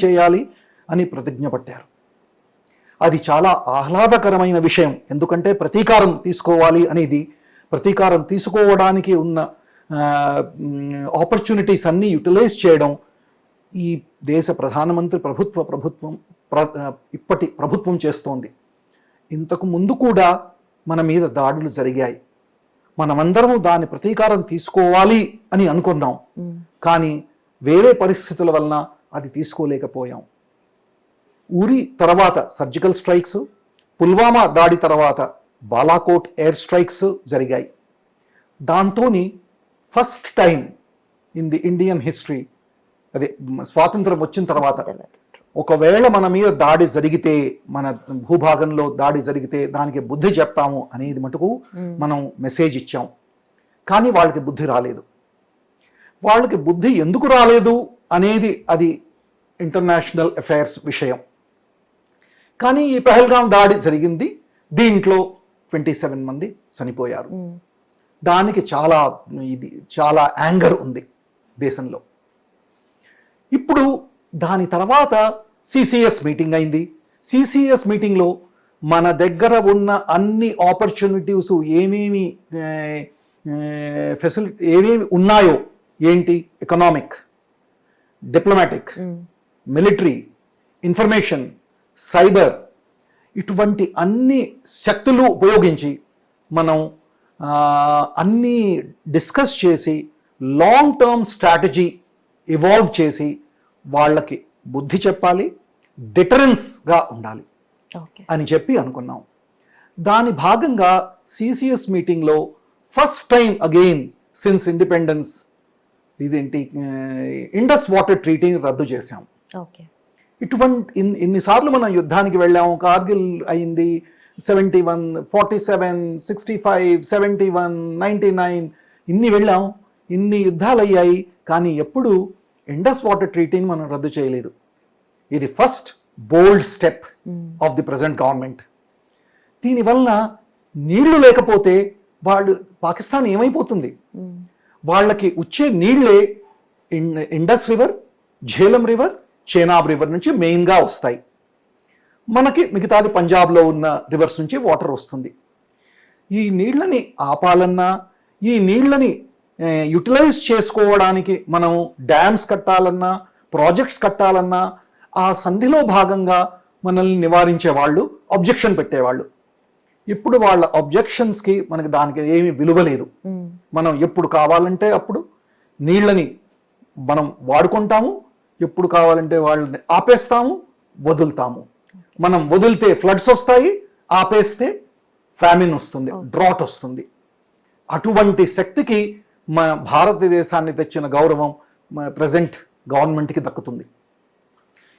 చేయాలి అని ప్రతిజ్ఞ పట్టారు. అది చాలా ఆహ్లాదకరమైన విషయం. ఎందుకంటే ప్రతీకారం తీసుకోవాలి అనేది, ప్రతీకారం తీసుకోవడానికి ఉన్న ఆపర్చునిటీస్ అన్నీ యూటిలైజ్ చేయడం ఈ దేశ ప్రధానమంత్రి ఇప్పటి ప్రభుత్వం చేస్తోంది. ఇంతకు ముందు కూడా మన మీద దాడులు జరిగాయి. మనమందరము దాని ప్రతీకారం తీసుకోవాలి అని అనుకున్నాం, కానీ వేరే పరిస్థితుల వలన అది తీసుకోలేకపోయాం. ఉరి తర్వాత సర్జికల్ స్ట్రైక్స్, పుల్వామా దాడి తర్వాత బాలాకోట్ ఎయిర్ స్ట్రైక్స్ జరిగాయి. దాంతోని first time in the Indian history, అదే స్వాతంత్రం వచ్చిన తర్వాత, ఒకవేళ మన మీద దాడి జరిగితే, మన భూభాగంలో దాడి జరిగితే దానికి బుద్ధి చెప్తాము అనేది మటుకు మనం మెసేజ్ ఇచ్చాం. కానీ వాళ్ళకి బుద్ధి రాలేదు. వాళ్ళకి బుద్ధి ఎందుకు రాలేదు అనేది అది ఇంటర్నేషనల్ అఫైర్స్ విషయం. కానీ ఈ పహల్గాం దాడి జరిగింది, దీంట్లో 27 మంది చనిపోయారు. దానికి చాలా యాంగర్ ఉంది దేశంలో. ఇప్పుడు దాని తర్వాత సిసిఎస్ మీటింగ్ అయింది. సిసిఎస్ మీటింగ్లో మన దగ్గర ఉన్న అన్ని ఆపర్చునిటీస్ ఏమేమి ఉన్నాయో, ఏంటి, economic, diplomatic, military, information, cyber, ఇటువంటి అన్ని శక్తులు ఉపయోగించి మనం అన్నీ డిస్కస్ చేసి లాంగ్ టర్మ్ స్ట్రాటజీ ఇవాల్వ్ చేసి వాళ్ళకి బుద్ధి చెప్పాలి, డిటరెన్స్గా ఉండాలి అని చెప్పి అనుకున్నాం. దాని భాగంగా సిసిఎస్ మీటింగ్లో first time again since independence ఇదేంటి ఇండస్ వాటర్ ట్రీటీని రద్దు చేశాం. ఇన్నిసార్లు మనం యుద్ధానికి వెళ్ళాము. కార్గిల్ అయింది 71, 47, 65, 71, 99, ఇన్ని వెళ్ళాం, ఇన్ని యుద్ధాలు అయ్యాయి. కానీ ఎప్పుడు ఇండస్ వాటర్ ట్రీటీని మనం రద్దు చేయలేదు. ఇది first bold step of the present government. దీనివలన నీళ్లు లేకపోతే పాకిస్తాన్ ఏమైపోతుంది? వాళ్ళకి వచ్చే నీళ్లే ఇండస్ రివర్, ఝేలం రివర్, చేనాబ్ రివర్ నుంచి మెయిన్గా వస్తాయి. మనకి మిగతాది పంజాబ్లో ఉన్న రివర్స్ నుంచి వాటర్ వస్తుంది. ఈ నీళ్లని ఆపాలన్నా, ఈ నీళ్లని యూటిలైజ్ చేసుకోవడానికి మనం డ్యామ్స్ కట్టాలన్నా, ప్రాజెక్ట్స్ కట్టాలన్నా, ఆ సంధిలో భాగంగా మనల్ని నివారించే వాళ్ళు అబ్జెక్షన్ పెట్టేవాళ్ళు. ఇప్పుడు వాళ్ళ అబ్జెక్షన్స్కి మనకి దానికి ఏమీ విలువ లేదు. మనం ఎప్పుడు కావాలంటే అప్పుడు నీళ్ళని మనం వాడుకుంటాము, ఎప్పుడు కావాలంటే వాళ్ళని ఆపేస్తాము, వదులుతాము. మనం వదిలితే ఫ్లడ్స్ వస్తాయి, ఆపేస్తే ఫ్యామిన్ వస్తుంది, డ్రాట్ వస్తుంది. అటువంటి శక్తికి మన భారతదేశాన్ని తెచ్చిన గౌరవం ప్రజెంట్ గవర్నమెంట్కి దక్కుతుంది.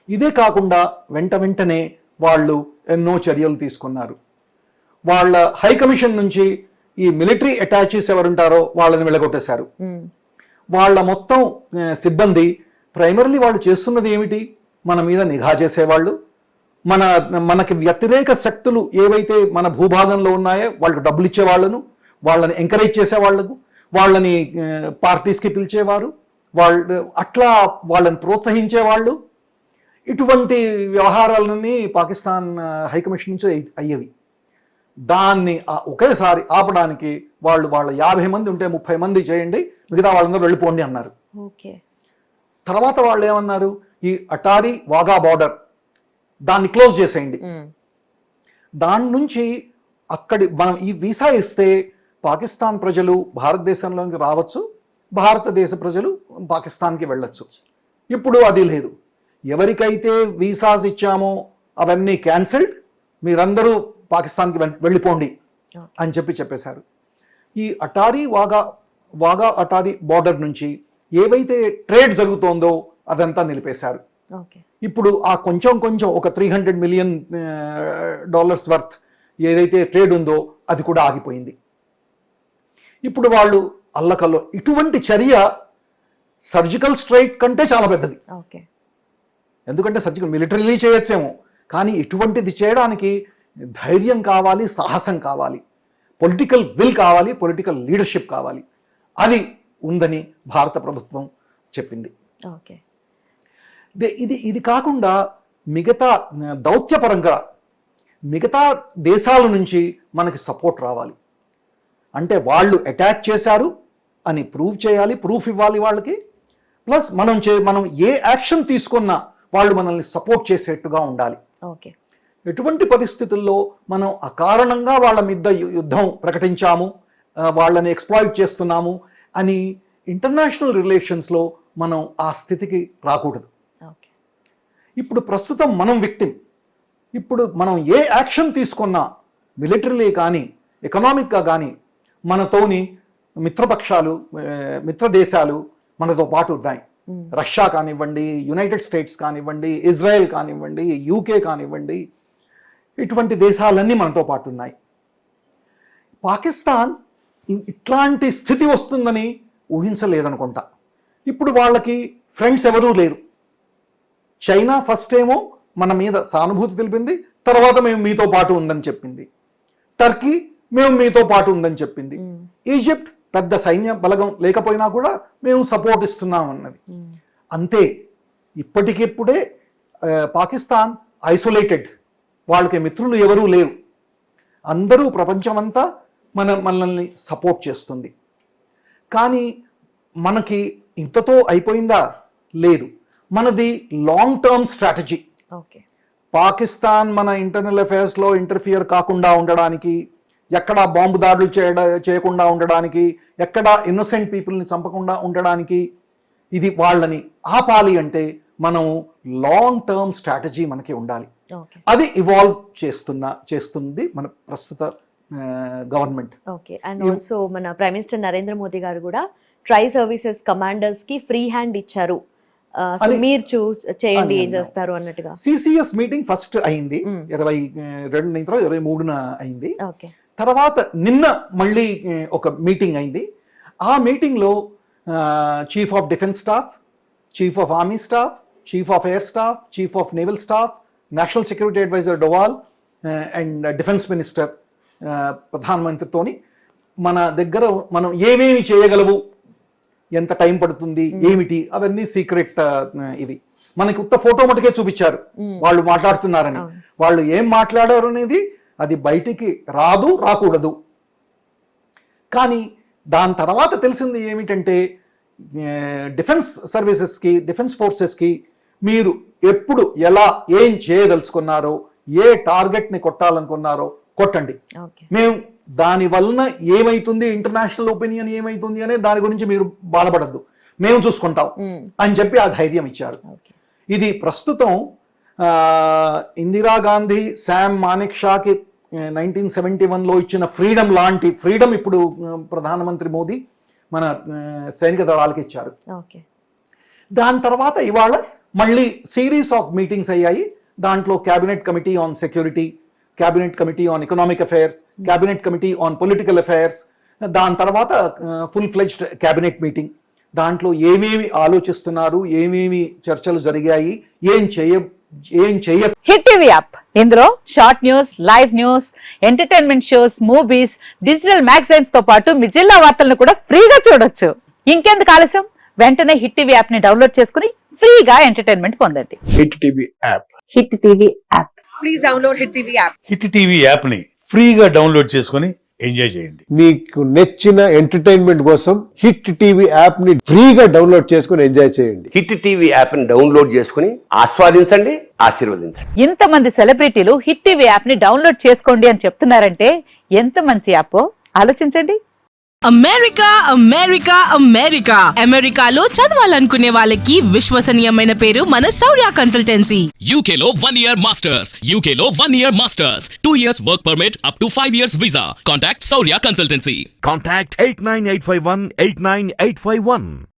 ఇదే కాకుండా వెంటనే వాళ్ళు ఎన్నో చర్యలు తీసుకున్నారు. వాళ్ళ హై కమిషన్ నుంచి ఈ మిలిటరీ అటాచీస్ ఎవరుంటారో వాళ్ళని వెళ్ళగొట్టేశారు. వాళ్ళ మొత్తం సిబ్బంది ప్రైమరీలీ వాళ్ళు చేస్తున్నది ఏమిటి? మన మీద నిఘా చేసేవాళ్ళు, మనకి వ్యతిరేక శక్తులు ఏవైతే మన భూభాగంలో ఉన్నాయో వాళ్ళకి డబ్బులు ఇచ్చేవాళ్ళను, వాళ్ళని ఎంకరేజ్ చేసేవాళ్ళకు, వాళ్ళని పార్టీస్కి పిలిచేవారు, అట్లా వాళ్ళని ప్రోత్సహించేవాళ్ళు. ఇటువంటి వ్యవహారాలన్నీ పాకిస్తాన్ హైకమిషన్ నుంచి అయ్యేవి. దాన్ని ఒకేసారి ఆపడానికి వాళ్ళ 50 మంది ఉంటే 30 మంది చేయండి, మిగతా వాళ్ళందరూ వెళ్ళిపోండి అన్నారు. తర్వాత వాళ్ళు ఏమన్నారు, ఈ అటారీ వాఘా బార్డర్ దాన్ని క్లోజ్ చేసేయండి. దాని నుంచి మనం ఈ వీసా ఇస్తే పాకిస్తాన్ ప్రజలు భారతదేశంలోకి రావచ్చు, భారతదేశ ప్రజలు పాకిస్తాన్కి వెళ్ళొచ్చు. ఇప్పుడు అది లేదు. ఎవరికైతే వీసాస్ ఇచ్చామో అవన్నీ క్యాన్సిల్డ్, మీరందరూ పాకిస్తాన్కి వెళ్ళిపోండి అని చెప్పేశారు. ఈ అటారీ వాఘా అటారీ బార్డర్ నుంచి ఏవైతే ట్రేడ్ జరుగుతోందో అదంతా నిలిపేశారు. ఇప్పుడు ఆ కొంచెం ఒక $300 మిలియన్ వర్త్ ఏదైతే ట్రేడ్ ఉందో అది కూడా ఆగిపోయింది. ఇప్పుడు వాళ్ళు అల్లకల్లో ఇటువంటి చర్య సర్జికల్ స్ట్రైక్ కంటే చాలా పెద్దది. ఎందుకంటే సర్జికల్ మిలిటరీలీ చేయొచ్చేమో, కానీ ఇటువంటిది చేయడానికి ధైర్యం కావాలి, సాహసం కావాలి, పొలిటికల్ విల్ కావాలి, పొలిటికల్ లీడర్షిప్ కావాలి. అది ఉందని భారత ప్రభుత్వం చెప్పింది. ఇది కాకుండా మిగతా దౌత్యపరంగా మిగతా దేశాల నుంచి మనకి సపోర్ట్ రావాలి. అంటే వాళ్ళు అటాక్ చేశారు అని ప్రూవ్ చేయాలి, ప్రూఫ్ ఇవ్వాలి వాళ్ళకి. ప్లస్ మనం ఏ యాక్షన్ తీసుకున్నా వాళ్ళు మనల్ని సపోర్ట్ చేసేట్టుగా ఉండాలి. ఓకే. ఎటువంటి పరిస్థితుల్లో మనం అకారణంగా వాళ్ళ మీద యుద్ధం ప్రకటించాము, వాళ్ళని ఎక్స్ప్లాయిట్ చేస్తున్నాము అని ఇంటర్నేషనల్ రిలేషన్స్లో మనం ఆ స్థితికి రాకూడదు. ఇప్పుడు ప్రస్తుతం మనం విక్టిమ్. ఇప్పుడు మనం ఏ యాక్షన్ తీసుకున్నా మిలిటరీలీ కానీ ఎకనామిక్గా కానీ మనతోని మిత్రపక్షాలు మిత్ర దేశాలు మనతో పాటు ఉన్నాయి. రష్యా కానివ్వండి, యునైటెడ్ స్టేట్స్ కానివ్వండి, ఇజ్రాయెల్ కానివ్వండి, యూకే కానివ్వండి, ఇటువంటి దేశాలన్నీ మనతో పాటు ఉన్నాయి. పాకిస్తాన్ ఇట్లాంటి స్థితి వస్తుందని ఊహించలేదనుకుంటా. ఇప్పుడు వాళ్ళకి ఫ్రెండ్స్ ఎవరూ లేరు. చైనా ఫస్ట్ ఏమో మన మీద సానుభూతి తెలిపింది, తర్వాత మేము మీతో పాటు ఉందని చెప్పింది. టర్కీ మేము మీతో పాటు ఉందని చెప్పింది. ఈజిప్ట్ పెద్ద సైన్య బలగం లేకపోయినా కూడా మేము సపోర్ట్ ఇస్తున్నాం అన్నది. అంతే, ఇప్పటికిప్పుడే పాకిస్తాన్ ఐసోలేటెడ్, వాళ్ళకి మిత్రులు ఎవరూ లేరు. అందరూ ప్రపంచమంతా మనల్ని సపోర్ట్ చేస్తుంది. కానీ మనకి ఇంతతో అయిపోయిందా? లేదు. మనది లాంగ్ టర్మ్ స్ట్రాటజీ. పాకిస్తాన్ మన ఇంటర్నల్ అఫైర్స్లో ఇంటర్ఫియర్ కాకుండా ఉండడానికి, ఎక్కడా బాంబు దాడులు చేయకుండా ఉండడానికి, ఎక్కడా ఇన్నోసెంట్ పీపుల్ని చంపకుండా ఉండడానికి, ఇది వాళ్ళని ఆపాలి అంటే మనం లాంగ్ టర్మ్ స్ట్రాటజీ మనకి ఉండాలి. అది ఇవాల్వ్ చేస్తుంది మన ప్రస్తుత గవర్నమెంట్. ఓకే. అండ్ ఆల్సో మన ప్రైమ్ మినిస్టర్ నరేంద్ర మోదీ గారు కూడా ట్రై సర్వీసెస్ కమాండర్స్ కి ఫ్రీ హ్యాండ్ ఇచ్చారు. మీరు చూస్ చేయండి ఏం చేస్తారు అన్నట్టుగా. సిసిఎస్ మీటింగ్ ఫస్ట్ అయింది 22-23 అయింది. తర్వాత నిన్న మళ్ళీ ఒక మీటింగ్ అయింది. ఆ మీటింగ్లో chief of defence staff, chief of army staff, chief of air staff, chief of naval staff, national security adviser Doval and defence minister ప్రధానమంత్రితోని మన దగ్గర మనం ఏమేమి చేయగలవు, ఎంత టైం పడుతుంది, ఏమిటి, అవన్నీ సీక్రెట్. ఇవి మనకి ఉత్త ఫోటో మటుకే చూపించారు వాళ్ళు మాట్లాడుతున్నారని. వాళ్ళు ఏం మాట్లాడారు అనేది అది బయటికి రాకూడదు. కానీ దాని తర్వాత తెలిసింది ఏమిటంటే డిఫెన్స్ సర్వీసెస్కి, డిఫెన్స్ ఫోర్సెస్కి మీరు ఎప్పుడు ఎలా ఏం చేయదలుచుకున్నారో, ఏ టార్గెట్ని కొట్టాలనుకున్నారో కొట్టండి. మేము దాని వలన ఏమైతుంది, ఇంటర్నేషనల్ ఒపీనియన్ ఏమైతుంది అనే దాని గురించి మీరు బాధపడద్దు, మేము చూసుకుంటాం అని చెప్పి ఆ ధైర్యం ఇచ్చారు. ఇది ప్రస్తుతం ఇందిరాగాంధీ, శామ్ మానిక్ షాకి 1971లో ఇచ్చిన ఫ్రీడమ్ లాంటి ఫ్రీడమ్ ఇప్పుడు ప్రధానమంత్రి మోదీ మన సైనిక దళాలకి ఇచ్చారు. దాని తర్వాత ఇవాళ మళ్ళీ సిరీస్ ఆఫ్ మీటింగ్స్ అయ్యాయి. దాంట్లో cabinet committee on security, cabinet committee on economic affairs, cabinet committee on political affairs, దాని తర్వాత ఫుల్ ఫ్లెజ్డ్ క్యాబినెట్ మీటింగ్. దాంట్లో ఏమేమి ఆలోచిస్తున్నారు, ఏమేమి చర్చలు జరిగాయి, ఏం చేయ హిట్ టీవీ యాప్, ఇందులో short news, live news, entertainment shows, movies, digital magazines తో పాటు మీ జిల్లా వార్తలను కూడా ఫ్రీగా చూడొచ్చు. ఇంకెందుకు ఆలస్యం, వెంటనే హిట్ టీవీ యాప్ ని డౌన్లోడ్ చేసుకుని ఫ్రీగా ఎంటర్టైన్మెంట్ పొందండి. Hit TV app. Hit TV app. Please download hit TV app. Hit TV app ని ఫ్రీగా డౌన్లోడ్ చేసుకుని ఎంజాయ్ చేయండి. మీకు నచ్చిన ఎంటర్టైన్మెంట్ కోసం హిట్ టీవీ యాప్ ని ఫ్రీగా డౌన్లోడ్ చేసుకుని ఎంజాయ్ చేయండి. హిట్ టీవీ యాప్ ని డౌన్లోడ్ చేసుకుని ఆస్వాదించండి, ఆశీర్వదించండి. ఇంతమంది సెలబ్రిటీలు హిట్ టీవీ యాప్ ని డౌన్లోడ్ చేసుకోండి అని చెప్తున్నారంటే ఎంత మంచి యాప్ ఆలోచించండి. అమెరికా అమెరికా అమెరికా అమెరికాలో చదవాలనుకునే వాళ్ళకి విశ్వసనీయమైన పేరు మన శౌర్య కన్సల్టెన్సీ. UK లో 1 year masters, UK లో 1 year masters, 2 years work permit up to 5 years visa. Contact Saurya Consultancy. Contact 89851 89851.